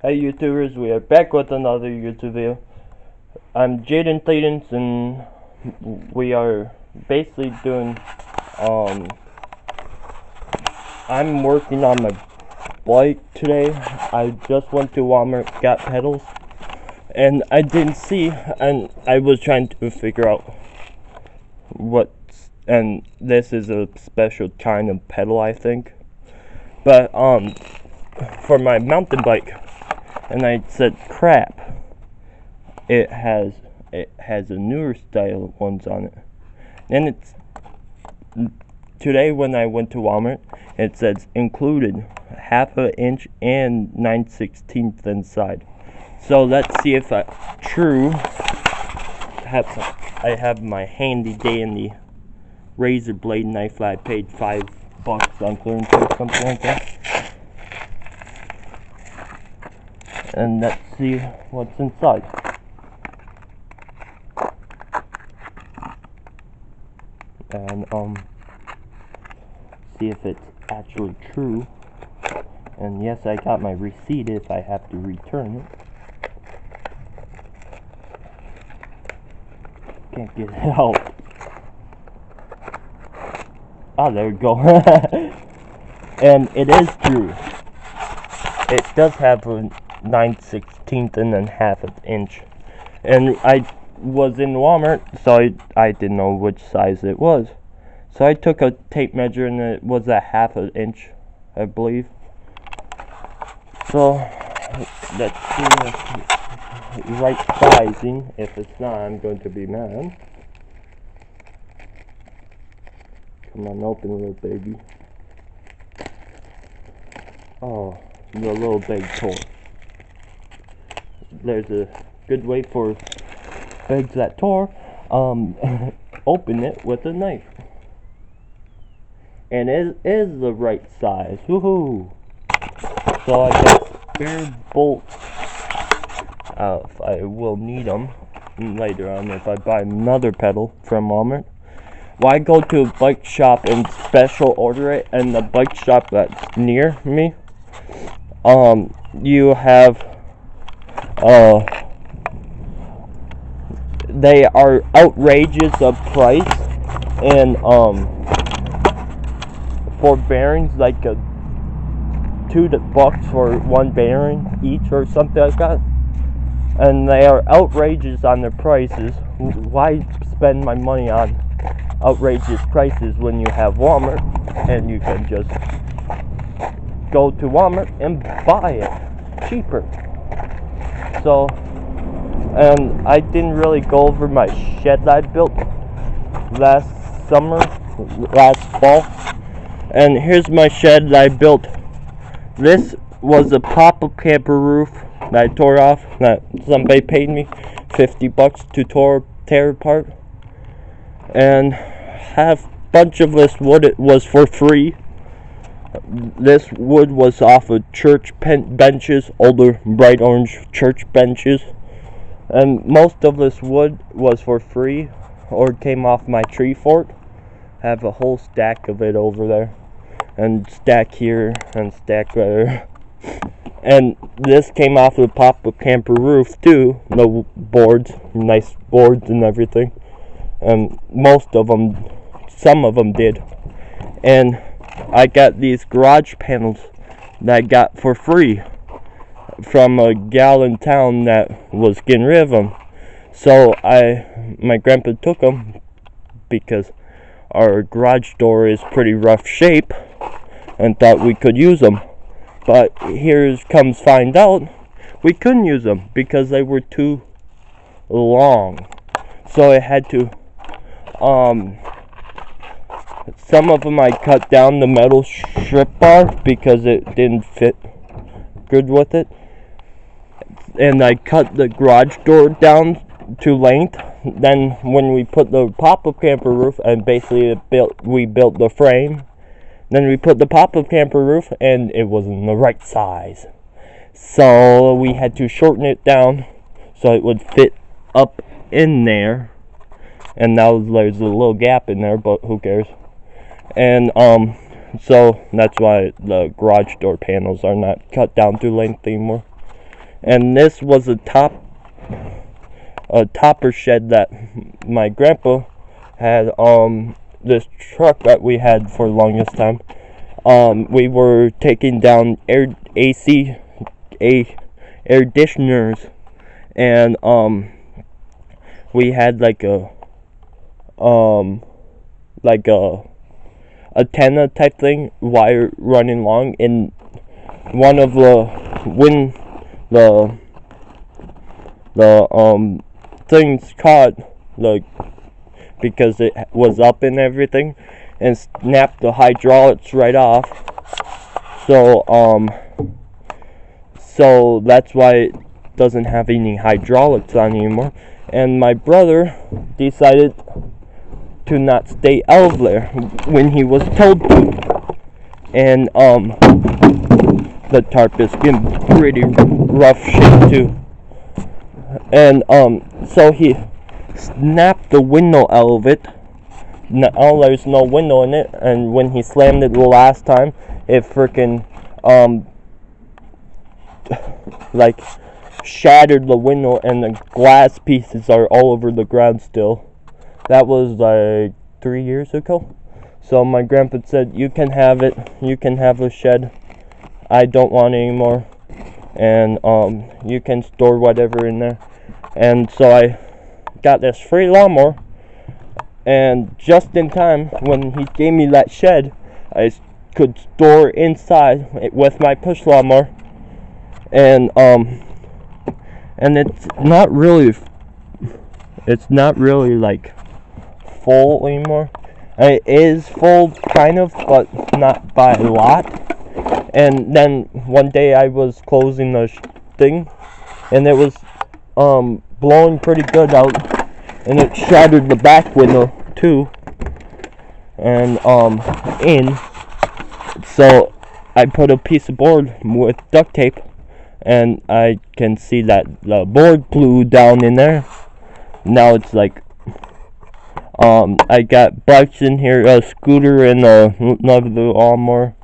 Hey YouTubers, we are back with another YouTube video. I'm Jaden Thetans and we are basically doing, I'm working on my bike today. I just went to Walmart, got pedals, and I didn't see, and I was trying to figure out and this is a special kind of pedal, I think. But, for my mountain bike, and I said, crap, it has a newer style ones on it. And today when I went to Walmart, it says included 1/2 inch and 9/16 inside. So let's see if true. I have my handy dandy razor blade knife that I paid $5 on clearance or something like that. And let's see what's inside. And see if it's actually true. And yes, I got my receipt if I have to return it. Can't get it out. Oh, there we go. And it is true. It does have a 9/16 and then 1/2 inch. And I was in Walmart, so I didn't know which size it was. So I took a tape measure and it was a 1/2 inch, I believe. So let's see if it's right sizing. If it's not, I'm going to be mad. Come on, open, little baby. Oh, the little bag tore. There's a good way for bags that tore. Open it with a knife. And it is the right size. Woohoo! So I got spare bolts. If I will need them later on if I buy another pedal from Walmart. Why go to a bike shop and special order it, and the bike shop that's near me, you have, they are outrageous of price, and, for bearings, like $2 for one bearing each or something like that, and they are outrageous on their prices. Why spend my money on outrageous prices when you have Walmart and you can just go to Walmart and buy it cheaper? So, and I didn't really go over my shed that I built last fall, and here's my shed that I built. This was a pop-up camper roof that I tore off, that somebody paid me $50 to tear apart. And half bunch of this wood, it was for free. This wood was off of church benches, older bright orange church benches, and most of this wood was for free or came off my tree fort. I have a whole stack of it over there, and stack here and stack there. And this came off the pop-up camper roof too, the boards, nice boards and everything. And some of them did. And I got these garage panels that I got for free from a gal in town that was getting rid of them. So my grandpa took them because our garage door is pretty rough shape and thought we could use them. But comes find out we couldn't use them because they were too long. So I had to, some of them I cut down the metal strip bar because it didn't fit good with it. And I cut the garage door down to length. Then when we put the pop-up camper roof, and basically we built the frame. Then we put the pop-up camper roof, and it wasn't the right size. So we had to shorten it down so it would fit up in there. And now there's a little gap in there, but who cares? And so that's why the garage door panels are not cut down to length anymore. And this was a topper shed that my grandpa had. This truck that we had for the longest time. We were taking down air conditioners, and we had like a antenna type thing, wire running long, and one of the things caught, like, because it was up and everything, and snapped the hydraulics right off. So that's why it doesn't have any hydraulics on anymore. And my brother decided to not stay out of there when he was told to. And the tarp is in pretty rough shape too. And so he snapped the window out of it. Now there's no window in it, and when he slammed it the last time, it freaking like shattered the window, and the glass pieces are all over the ground still. That was like 3 years ago. So my grandpa said, "You can have it. You can have the shed. I don't want it anymore, and you can store whatever in there." And so I got this free lawnmower, and just in time, when he gave me that shed, I could store inside with my push lawnmower. And it's not really like full anymore. It is full, kind of, but not by a lot. And then one day I was closing the thing, and it was blowing pretty good out, and it shattered the back window too, and in. So I put a piece of board with duct tape, and I can see that the board flew down in there. Now it's like I got bikes in here, a scooter and another lawnmower,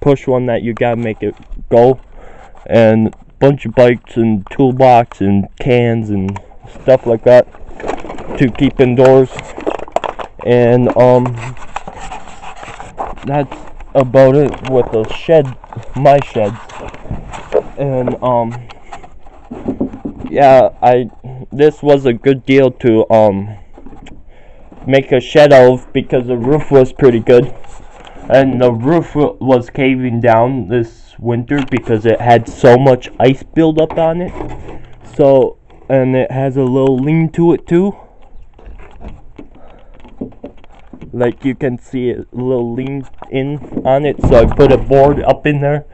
push one that you gotta make it go, and bunch of bikes and toolbox and cans and stuff like that to keep indoors. And that's about it with the shed, my sheds. And yeah, this was a good deal to make a shed out of, because the roof was pretty good, and the roof was caving down this winter because it had so much ice buildup on it. So, and it has a little lean to it too, like you can see a little lean in on it. So I put a board up in there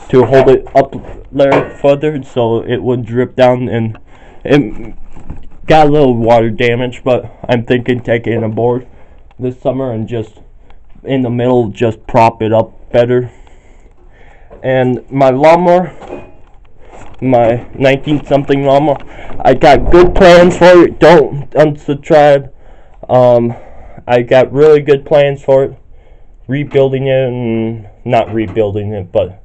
to hold it up there further so it would drip down, and it got a little water damage, but I'm thinking taking a board this summer and just in the middle just prop it up better. And my lawnmower, my 19-something lawnmower, I got good plans for it. Don't unsubscribe. I got really good plans for it. Rebuilding it, and not rebuilding it, but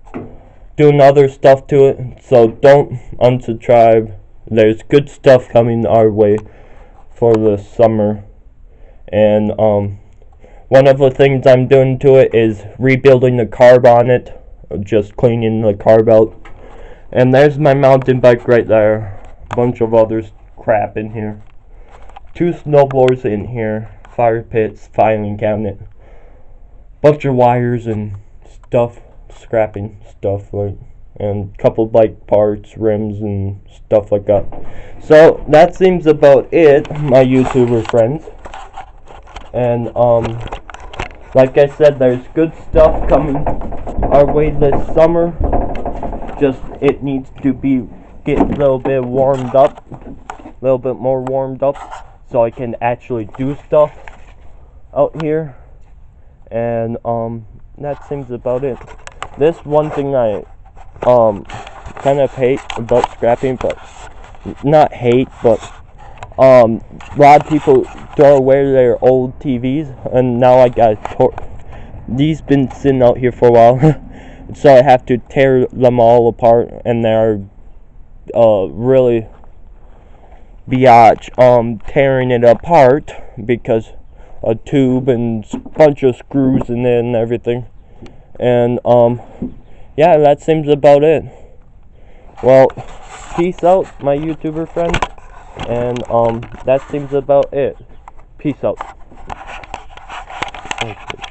doing other stuff to it. So don't unsubscribe. There's good stuff coming our way for the summer. And one of the things I'm doing to it is rebuilding the carb on it, just cleaning the carb out. And there's my mountain bike right there. A bunch of other crap in here. 2 snowblowers in here. Fire pits, filing cabinet. Bunch of wires and stuff. Scrapping stuff, like, and a couple bike parts, rims, and stuff like that. So that seems about it, my YouTuber friends. And like I said, there's good stuff coming our way this summer. Just it needs to get a little bit warmed up, a little bit more warmed up, so I can actually do stuff out here. And that seems about it. This one thing I kind of hate about scrapping, but not hate, but a lot of people throw away their old TVs, and now I got these been sitting out here for a while. so I have to tear them all apart, and they're really biatch tearing it apart because a tube and bunch of screws in it and everything. And yeah, that seems about it. Well, peace out, my YouTuber friends, and that seems about it. Peace out. Okay.